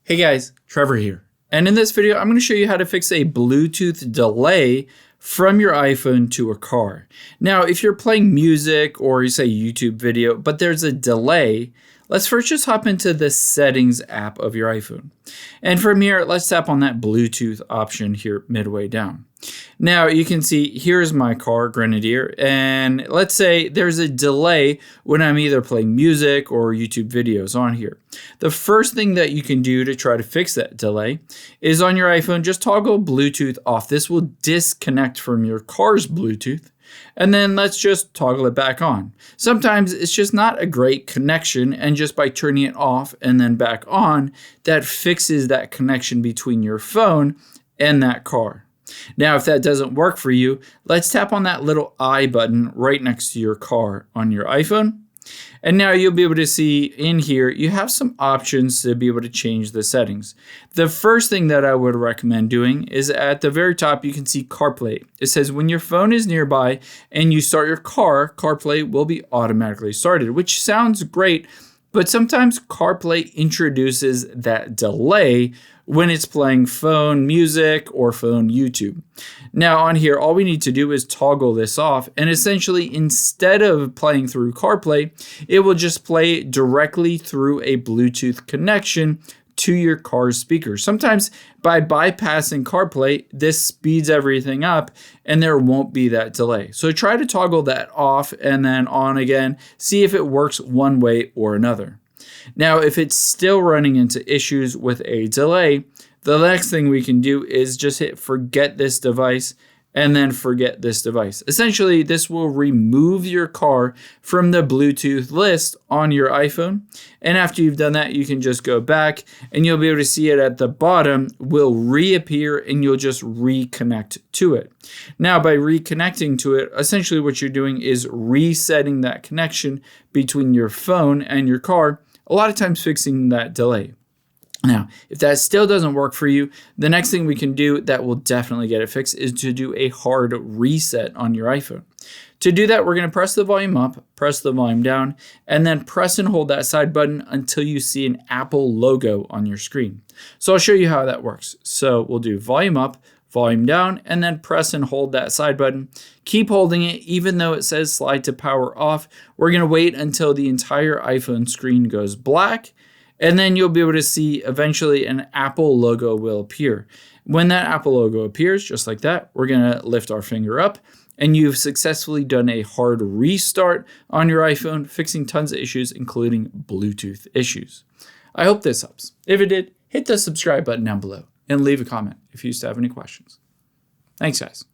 Hey guys, Trevor here. And in this video, I'm going to show you how to fix a Bluetooth delay from your iPhone to a car. Now, if you're playing music or you say YouTube video, but there's a delay, let's first just hop into the settings app of your iPhone. And from here, let's tap on that Bluetooth option here midway down. Now you can see here's my car, Grenadier, and let's say there's a delay when I'm either playing music or YouTube videos on here. The first thing that you can do to try to fix that delay is on your iPhone, just toggle Bluetooth off. This will disconnect from your car's Bluetooth. And then let's just toggle it back on. Sometimes it's just not a great connection, and just by turning it off and then back on, that fixes that connection between your phone and that car. Now, if that doesn't work for you, let's tap on that little I button right next to your car on your iPhone. And now you'll be able to see in here, you have some options to be able to change the settings. The first thing that I would recommend doing is at the very top, you can see CarPlay. It says when your phone is nearby and you start your car, CarPlay will be automatically started, which sounds great, but sometimes CarPlay introduces that delay when it's playing phone music or phone YouTube. Now on here, all we need to do is toggle this off, and essentially instead of playing through CarPlay, it will just play directly through a Bluetooth connection to your car's speakers. Sometimes by bypassing CarPlay, this speeds everything up and there won't be that delay. So try to toggle that off and then on again, see if it works one way or another. Now, if it's still running into issues with a delay, the next thing we can do is just hit forget this device and then forget this device. Essentially, this will remove your car from the Bluetooth list on your iPhone. And after you've done that, you can just go back and you'll be able to see it at the bottom will reappear and you'll just reconnect to it. Now, by reconnecting to it, essentially what you're doing is resetting that connection between your phone and your car, a lot of times fixing that delay. Now, if that still doesn't work for you, the next thing we can do that will definitely get it fixed is to do a hard reset on your iPhone. To do that, we're going to press the volume up, press the volume down, and then press and hold that side button until you see an Apple logo on your screen. So I'll show you how that works. So we'll do volume up, volume down, and then press and hold that side button. Keep holding it even though it says slide to power off. We're going to wait until the entire iPhone screen goes black, and then you'll be able to see eventually an Apple logo will appear. When that Apple logo appears, just like that, we're going to lift our finger up, and you've successfully done a hard restart on your iPhone, fixing tons of issues, including Bluetooth issues. I hope this helps. If it did, hit the subscribe button down below and leave a comment if you still have any questions. Thanks, guys.